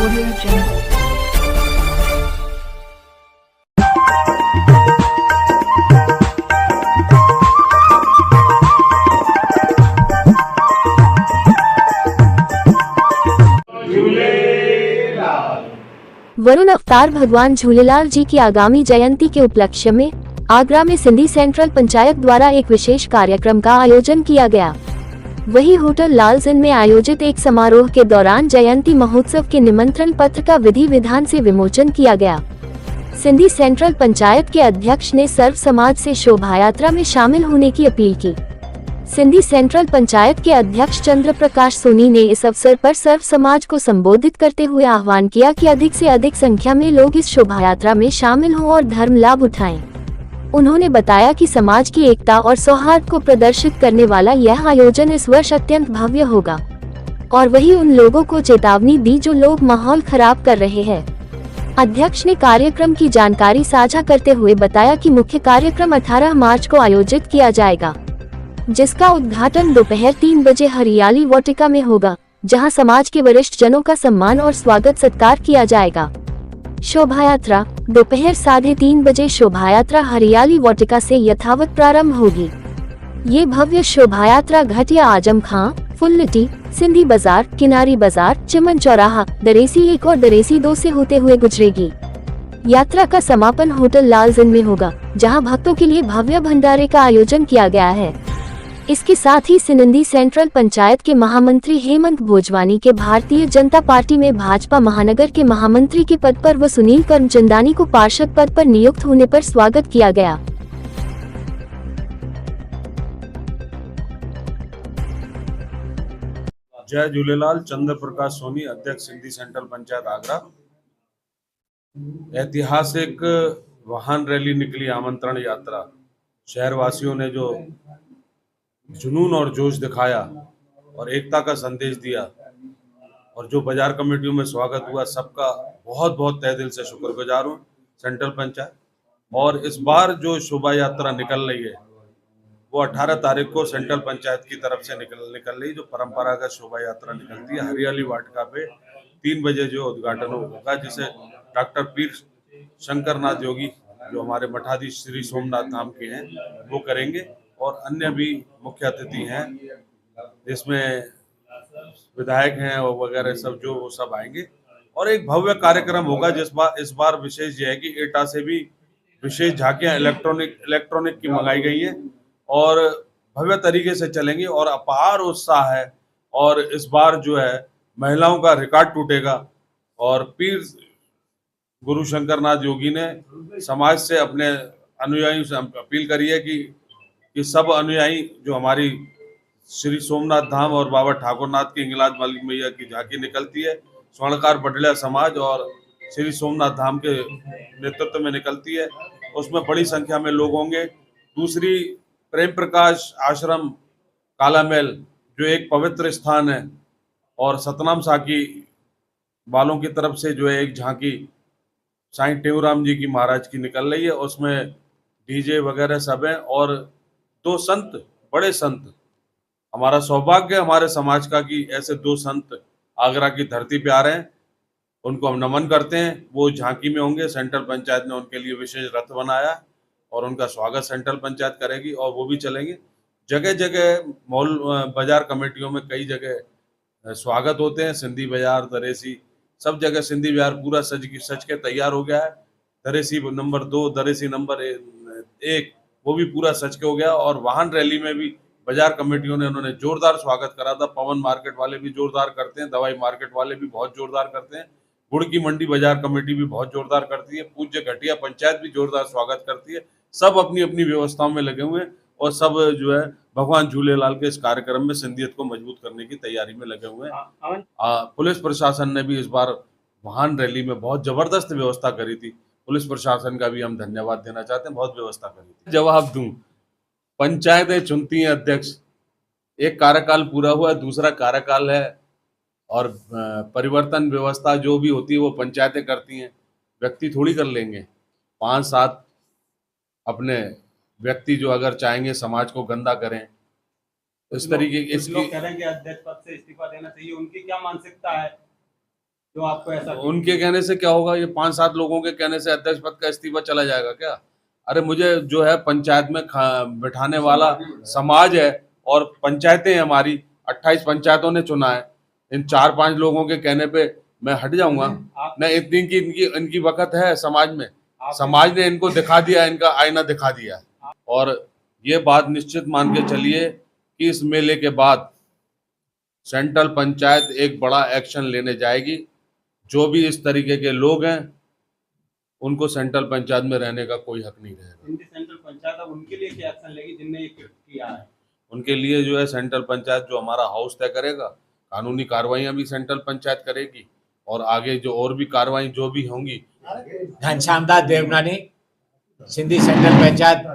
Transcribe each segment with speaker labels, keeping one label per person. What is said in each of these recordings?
Speaker 1: Audio Jungle.
Speaker 2: Varun अवतार भगवान झूलेलाल जी की आगामी जयंती के उपलक्ष्य में आगरा में सिंधी सेंट्रल पंचायत द्वारा एक विशेष कार्यक्रम का आयोजन किया गया। वही होटल लाल्स इन में आयोजित एक समारोह के दौरान जयंती महोत्सव के निमंत्रण पत्र का विधि विधान से विमोचन किया गया। सिंधी सेंट्रल पंचायत के अध्यक्ष ने सर्व समाज से शोभा यात्रा में शामिल होने की अपील की। सिंधी सेंट्रल पंचायत के अध्यक्ष चंद्र प्रकाश सोनी ने इस अवसर पर सर्व समाज को संबोधित करते हुए आह्वान किया कि अधिक से अधिक संख्या में लोग इस शोभा यात्रा में शामिल हों और धर्म लाभ उठाएं। उन्होंने बताया कि समाज की एकता और सौहार्द को प्रदर्शित करने वाला यह आयोजन इस वर्ष अत्यंत भव्य होगा और वही उन लोगों को चेतावनी दी जो लोग माहौल खराब कर रहे हैं। अध्यक्ष ने कार्यक्रम की जानकारी साझा करते हुए बताया कि मुख्य कार्यक्रम 18 मार्च को आयोजित किया जाएगा, जिसका उद्घाटन दोपहर 3 बजे हरियाली वाटिका में होगा, जहां समाज के वरिष्ठ जनों का सम्मान और स्वागत सत्कार किया जाएगा। शोभा यात्रा दोपहर 3:30 बजे शोभा यात्रा हरियाली वाटिका से यथावत प्रारंभ होगी। ये भव्य शोभा यात्रा घटिया आजम खां, फुल्लटी, सिंधी बाजार, किनारी बाजार, चिमन चौराहा, दरेसी 1 और दरेसी 2 से होते हुए गुजरेगी। यात्रा का समापन होटल लाल्स इन में होगा, जहां भक्तों के लिए भव्य भंडारे का आयोजन किया गया है। इसके साथ ही सिंधी सेंट्रल पंचायत के महामंत्री हेमंत भोजवानी के भारतीय जनता पार्टी में भाजपा महानगर के महामंत्री के पद पर व सुनील कर्मचंदानी को पार्षद पद पर नियुक्त होने पर स्वागत किया गया।
Speaker 3: जय झूलेलाल। चंद्र प्रकाश सोनी, अध्यक्ष सिंधी सेंट्रल पंचायत आगरा। ऐतिहासिक वाहन रैली निकली, आमंत्रण यात्रा। शहर वासियों ने जो जुनून और जोश दिखाया और एकता का संदेश दिया और जो बाजार कमेटियों में स्वागत हुआ, सबका बहुत बहुत तहे दिल से शुक्रगुजार हूँ सेंट्रल पंचायत। और इस बार जो शोभा यात्रा निकल रही है वो 18 तारीख को सेंट्रल पंचायत की तरफ से निकल रही, जो परंपरागत शोभा यात्रा निकलती है हरियाली वाटिका पे 3 बजे जो उद्घाटन होगा, जिसे डॉक्टर पीर शंकरनाथ योगी जो हमारे मठाधीश श्री सोमनाथ धाम के हैं वो करेंगे और अन्य भी मुख्य अतिथि हैं, जिसमें विधायक हैं और वगैरह सब जो वो सब आएंगे और एक भव्य कार्यक्रम होगा। इस बार विशेष ये है कि एटा से भी विशेष झांकियां इलेक्ट्रॉनिक की मंगाई गई हैं और भव्य तरीके से चलेंगी और अपार उत्साह है। और इस बार जो है महिलाओं का रिकॉर्ड टूटेगा और पीर गुरु शंकरनाथ योगी ने समाज से अपने अनुयायियों से अपील करी है कि सब अनुयायी जो हमारी श्री सोमनाथ धाम और बाबा ठाकुरनाथ की इंगलाज मालिक मैया की झांकी निकलती है, स्वर्णकार बटलिया समाज और श्री सोमनाथ धाम के नेतृत्व में निकलती है, उसमें बड़ी संख्या में लोग होंगे। दूसरी, प्रेम प्रकाश आश्रम कालामेल जो एक पवित्र स्थान है और सतनाम साकी वालों की तरफ से जो है एक झांकी साईं टेऊराम जी की महाराज की निकल रही है, उसमें डीजे वगैरह सब है और 2 संत, बड़े संत, हमारा सौभाग्य हमारे समाज का कि ऐसे 2 संत आगरा की धरती पे आ रहे हैं, उनको हम नमन करते हैं। वो झांकी में होंगे, सेंट्रल पंचायत ने उनके लिए विशेष रथ बनाया और उनका स्वागत सेंट्रल पंचायत करेगी और वो भी चलेंगे। जगह जगह मॉल बाजार कमेटियों में कई जगह स्वागत होते हैं, सिंधी बाजार, दरेसी, सब जगह सिंधी बाजार पूरा सज के तैयार हो गया है। दरेसी नंबर 2, दरेसी नंबर 1 वो भी पूरा सच के हो गया और वाहन रैली में भी बाजार कमेटियों ने उन्होंने जोरदार स्वागत करा था। पवन मार्केट वाले भी जोरदार करते हैं, दवाई मार्केट वाले भी बहुत जोरदार करते हैं, गुड़ की मंडी बाजार कमेटी भी बहुत जोरदार करती है, पूज्य घटिया पंचायत भी जोरदार स्वागत करती है। सब अपनी अपनी व्यवस्थाओं में लगे हुए हैं और सब जो है भगवान झूलेलाल के इस कार्यक्रम में सिंधियत को मजबूत करने की तैयारी में लगे हुए हैं। पुलिस प्रशासन ने भी इस बार वाहन रैली में बहुत जबरदस्त व्यवस्था करी थी, पुलिस प्रशासन का भी हम धन्यवाद देना चाहते हैं, बहुत व्यवस्था करी थी। जवाब दूं, पंचायतें चुनती हैं अध्यक्ष, एक कार्यकाल पूरा हुआ, दूसरा कार्यकाल है और परिवर्तन व्यवस्था जो भी होती है वो पंचायतें करती हैं, व्यक्ति थोड़ी कर लेंगे। 5-7 अपने व्यक्ति जो अगर चाहेंगे समाज को गंदा करें, इस तरीके
Speaker 4: इसकी लोग कह रहे हैं कि अध्यक्ष पद से इस्तीफा देना चाहिए, उनकी क्या मानसिकता है?
Speaker 1: जो आपको ऐसा
Speaker 3: उनके कहने से क्या होगा? ये 5-7 लोगों के कहने से अध्यक्ष पद का इस्तीफा चला जाएगा क्या? अरे मुझे जो है पंचायत में बिठाने वाला समाज है और पंचायतें हैं हमारी, 28 पंचायतों ने चुना है। इन 4-5 लोगों के कहने पे मैं हट जाऊंगा? मैं इतनी की इनकी वक़्त है समाज में। समाज ने इनको दिखा दिया, इनका आईना दिखा दिया। और ये बात निश्चित मान के चलिए कि इस मेले के बाद सेंट्रल पंचायत एक बड़ा एक्शन लेने जाएगी। जो भी इस तरीके के लोग हैं उनको सेंट्रल पंचायत में रहने का कोई हक नहीं रहेगा।
Speaker 1: सिंधी सेंट्रल पंचायत अब उनके लिए क्या एक्शन लेगी जिनने ये किया है?
Speaker 3: उनके लिए जो है सेंट्रल पंचायत जो हमारा हाउस तय करेगा, कानूनी कार्रवाइयां भी सेंट्रल पंचायत करेगी और आगे जो और भी कार्रवाई जो भी होंगी।
Speaker 4: घनश्याम दास देवनानी, सिंधी सेंट्रल पंचायत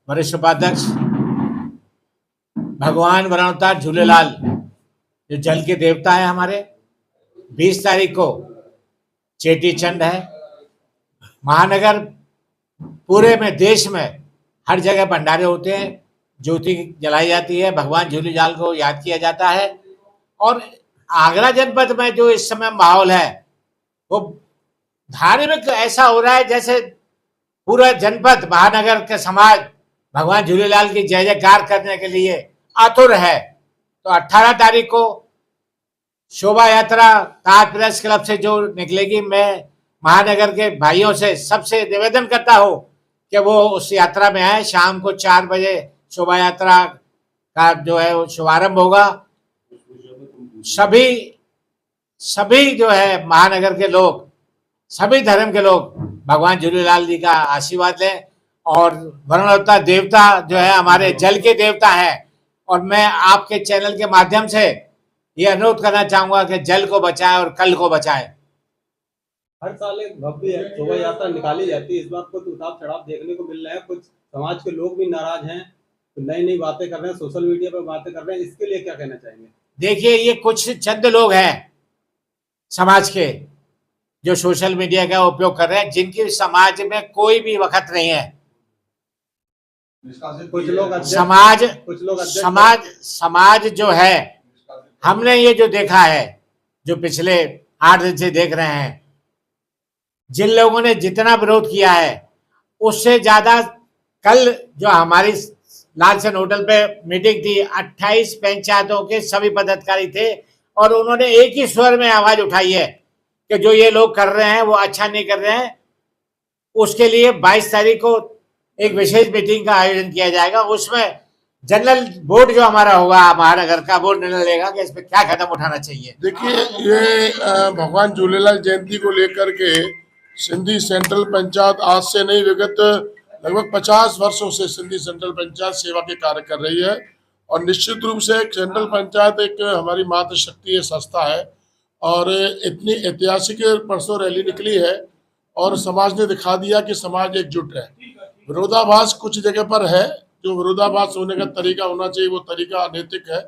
Speaker 4: वरिष्ठ उपाध्यक्ष। भगवान वरणवतार झूलेलाल जो जल के देवता है हमारे, 20 तारीख को चेटी चंड है। महानगर पूरे में, देश में हर जगह भंडारे होते हैं, ज्योति जलाई जाती है, भगवान झूलेलाल को याद किया जाता है। और आगरा जनपद में जो इस समय माहौल है वो धार्मिक ऐसा हो रहा है जैसे पूरा जनपद, महानगर के समाज भगवान झूलेलाल की जय जयकार करने के लिए आतुर है। तो 18 तारीख को शोभा यात्रा ताज प्रेस क्लब से जो निकलेगी, मैं महानगर के भाइयों से सबसे निवेदन करता हूं कि वो उस यात्रा में आए। शाम को 4 बजे शोभा यात्रा का जो है वो शुभारंभ होगा। सभी जो है महानगर के लोग, सभी धर्म के लोग भगवान झूलेलाल जी का आशीर्वाद लें। और वरणवतार देवता जो है हमारे जल के देवता है। और मैं आपके चैनल के माध्यम से ये अनुरोध करना चाहूंगा कि जल को बचाएं और कल को बचाएं।
Speaker 1: हर साल एक भव्य शोभा यात्रा निकाली जाती है, इस बार कुछ उतार चढ़ाव देखने को मिल रहे हैं। कुछ समाज के लोग भी नाराज हैं, तो नई नई बातें कर रहे हैं, सोशल मीडिया पर बातें कर रहे हैं, इसके लिए क्या कहना चाहेंगे?
Speaker 4: देखिए, ये कुछ चंद लोग हैं समाज के जो सोशल मीडिया का उपयोग कर रहे हैं, जिनकी समाज में कोई भी वक़्त नहीं है।
Speaker 1: कुछ लोग
Speaker 4: समाज जो है, हमने ये जो देखा है, जो पिछले 8 दिन से देख रहे हैं, जिन लोगों ने जितना विरोध किया है उससे ज्यादा कल जो हमारी लालसन होटल पे मीटिंग थी, 28 पंचायतों के सभी पदाधिकारी थे और उन्होंने एक ही स्वर में आवाज उठाई है कि जो ये लोग कर रहे हैं वो अच्छा नहीं कर रहे हैं। उसके लिए 22 तारीख को एक विशेष मीटिंग का आयोजन किया जाएगा। उसमें जनरल बोर्ड जो हमारा होगा महानगर का, वो निर्णय लेगा कि इस पे क्या कदम उठाना चाहिए।
Speaker 5: देखिए, ये भगवान झूलेलाल जयंती को लेकर के सिंधी सेंट्रल पंचायत आज से नहीं, विगत लगभग 50 वर्षों से सिंधी सेंट्रल पंचायत सेवा के कार्य कर रही है। और निश्चित रूप से सेंट्रल पंचायत एक हमारी मातृशक्ति संस्था है और इतनी ऐतिहासिक परसों रैली निकली है और समाज ने दिखा दिया कि समाज एकजुट है। विरोधाभास कुछ जगह पर है, जो विरोधाभास होने का तरीका होना चाहिए वो तरीका अनैतिक है,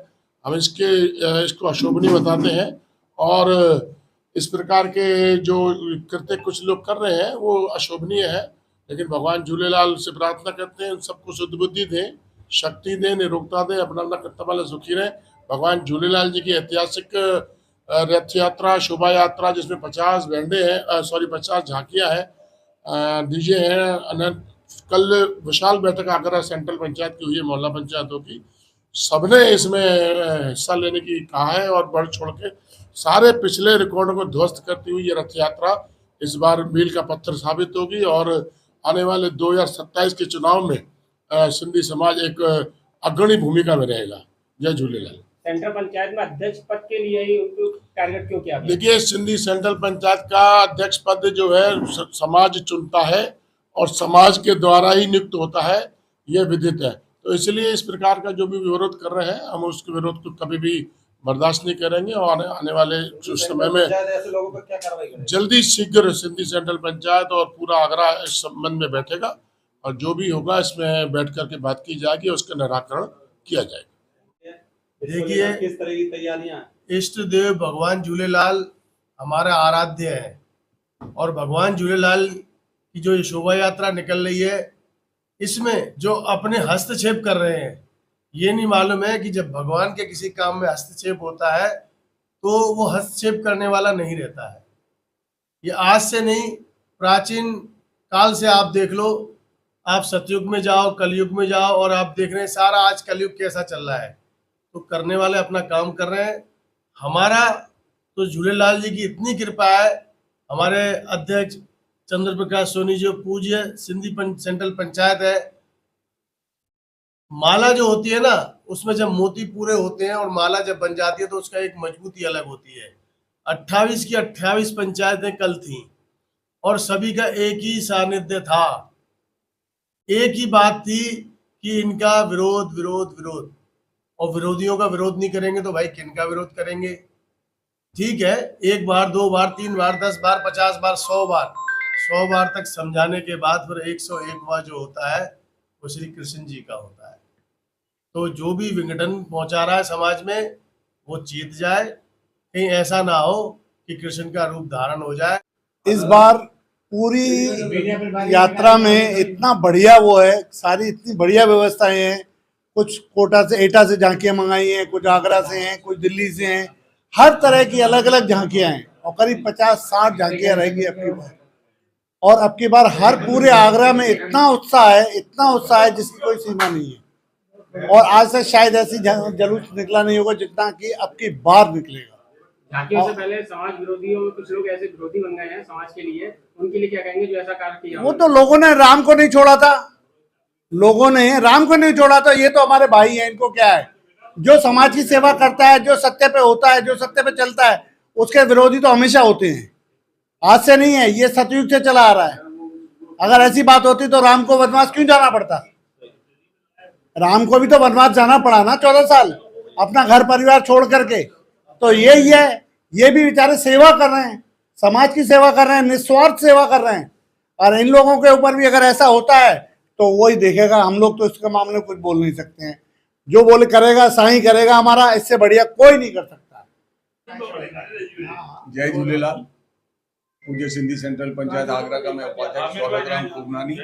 Speaker 5: हम इसको अशोभनीय बताते हैं। और इस प्रकार के जो कृत्य कुछ लोग कर रहे हैं वो अशोभनीय है, लेकिन भगवान झूलेलाल से प्रार्थना करते हैं सबको शुद्ध बुद्धि दें, शक्ति दें, निरोगता दें, अपना अपना कर्तव्य वाले सुखी रहें। भगवान झूलेलाल जी की ऐतिहासिक रथ यात्रा, शोभा यात्रा, जिसमें 50 बैंडे हैं, 50 झांकियाँ हैं, डीजे हैं। कल विशाल बैठक आगरा सेंट्रल पंचायत की हुई है, मोहल्ला पंचायतों की, सबने इसमें हिस्सा लेने की कहा है और बढ़ छोड़ के सारे पिछले रिकॉर्डों को ध्वस्त करती हुई ये रथ यात्रा इस बार मील का पत्थर साबित होगी। और आने वाले 2027 के चुनाव में सिंधी समाज एक अग्रणी भूमिका में रहेगा। जय झूलेलाल।
Speaker 1: सेंट्रल पंचायत में अध्यक्ष पद के लिए ही उनको टारगेट क्यों किया?
Speaker 5: देखिए, सिंधी सेंट्रल पंचायत का अध्यक्ष पद जो है समाज चुनता है और समाज के द्वारा ही नियुक्त होता है, यह विदित है। तो इसलिए इस प्रकार का जो भी विरोध कर रहे हैं, हम उसके विरोध को कभी भी बर्दाश्त नहीं करेंगे। और आने वाले समय में
Speaker 1: ऐसे लोगों पर क्या कार्रवाई करेंगे?
Speaker 5: जल्दी शीघ्र सिंधी सेंट्रल पंचायत और पूरा आगरा इस संबंध में बैठेगा और जो भी होगा इसमें बैठ करके बात की जाएगी, उसका निराकरण किया जाएगा।
Speaker 6: देखिए,
Speaker 1: किस तरह की तैयारियां?
Speaker 6: इष्ट देव भगवान झूलेलाल हमारा आराध्य है और भगवान झूलेलाल की जो ये शोभा यात्रा निकल रही है, इसमें जो अपने हस्तक्षेप कर रहे हैं, ये नहीं मालूम है कि जब भगवान के किसी काम में हस्तक्षेप होता है तो वो हस्तक्षेप करने वाला नहीं रहता है। ये आज से नहीं, प्राचीन काल से आप देख लो, आप सतयुग में जाओ, कलयुग में जाओ, और आप देख रहे हैं सारा आज कलयुग कैसा चल रहा है। तो करने वाले अपना काम कर रहे हैं। हमारा तो झूलेलाल जी की इतनी कृपा है, हमारे अध्यक्ष चंद्र प्रकाश सोनी जो पूज्य सिंधी सेंट्रल पंचायत है, माला जो होती है ना, उसमें जब मोती पूरे होते हैं और माला जब बन जाती है तो उसका एक मजबूती अलग होती है। 28 की 28 पंचायतें कल थी और सभी का एक ही सानिध्य था, एक ही बात थी कि इनका विरोध विरोध विरोध, और विरोधियों का विरोध नहीं करेंगे तो भाई किनका विरोध करेंगे। ठीक है, एक बार, दो बार, तीन बार, 10 बार, 50 बार, 100 बार तक समझाने के बाद फिर 101 बार जो होता है वो श्री कृष्ण जी का होता है। तो जो भी विघटन पहुंचा रहा है समाज में, वो चेत जाए, कहीं ऐसा ना हो कि कृष्ण का रूप धारण हो जाए।
Speaker 7: इस बार पूरी यात्रा में इतना बढ़िया वो है, सारी इतनी बढ़िया व्यवस्थाएं हैं। कुछ कोटा से, एटा से झांकियां मंगाई हैं, कुछ आगरा से हैं, कुछ दिल्ली से हैं, हर तरह की अलग अलग झांकियां हैं और करीब 50-60 झांकियां रहेंगी अब की बार। और अब की बार हर पूरे आगरा में इतना उत्साह है जिसकी कोई सीमा नहीं है। और आज तक शायद ऐसी जुलूस निकला नहीं होगा जितना कि अब की बार निकलेगा।
Speaker 8: झांकियों से पहले समाज विरोधियों में कुछ लोग ऐसे विरोधी बन गए हैं समाज के लिए, उनके लिए क्या कहेंगे जो ऐसा कार्य किया?
Speaker 7: वो तो लोगों ने राम को नहीं छोड़ा था, लोगों ने राम को नहीं छोड़ा था। ये तो हमारे भाई हैं, इनको क्या है? जो समाज की सेवा करता है, जो सत्य पे होता है, जो सत्य पे चलता है, उसके विरोधी तो हमेशा होते हैं। आज से नहीं है, ये सतयुग से चला आ रहा है। अगर ऐसी बात होती तो राम को वनवास क्यों जाना पड़ता? राम को भी तो वनवास जाना पड़ा ना, 14 साल अपना घर परिवार छोड़ करके। तो यही है, ये भी बेचारे सेवा कर रहे हैं, समाज की सेवा कर रहे हैं, निस्वार्थ सेवा कर रहे हैं। और इन लोगों के ऊपर भी अगर ऐसा होता है तो वही देखेगा। हम लोग तो इसके मामले में कुछ बोल नहीं सकते हैं। जो बोले करेगा, साईं करेगा हमारा, इससे बढ़िया कोई नहीं कर सकता।
Speaker 9: जय झूलेलाल। पूज्य सिंधी सेंट्रल पंचायत आगरा का मैं उपाध्यक्ष स्वागतराम कुगनानी।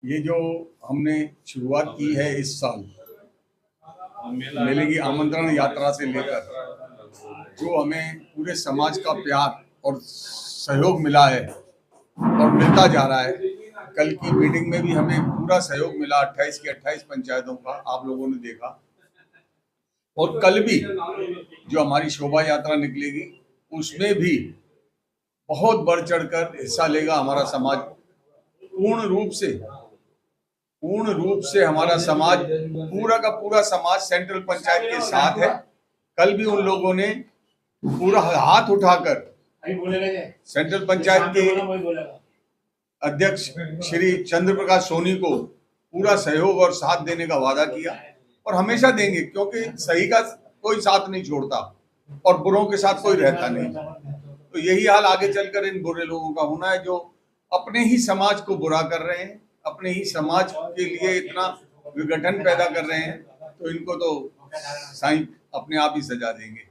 Speaker 9: ये जो हमने शुरुआत की है इस साल मेले की आमंत्रण यात्रा से लेकर, जो हमें पूरे समाज का प्यार और सहयोग मिला है और मिलता जा रहा है। कल की मीटिंग में भी हमें पूरा सहयोग मिला 28 की 28 पंचायतों का, आप लोगों ने देखा। और कल भी जो हमारी शोभा यात्रा निकलेगी उसमें भी बहुत बढ़ चढ़कर हिस्सा लेगा हमारा समाज। पूर्ण रूप से हमारा समाज, पूरा का पूरा समाज सेंट्रल पंचायत के साथ है। कल भी उन लोगों ने पूरा हाथ उठाकर सेंट्रल पंचायत के अध्यक्ष श्री चंद्र प्रकाश सोनी को पूरा सहयोग और साथ देने का वादा किया, और हमेशा देंगे, क्योंकि सही का कोई साथ नहीं छोड़ता और बुरों के साथ कोई रहता नहीं। तो यही हाल आगे चलकर इन बुरे लोगों का होना है, जो अपने ही समाज को बुरा कर रहे हैं, अपने ही समाज के लिए इतना विघटन पैदा कर रहे हैं। तो इनको तो साईं अपने आप ही सजा देंगे।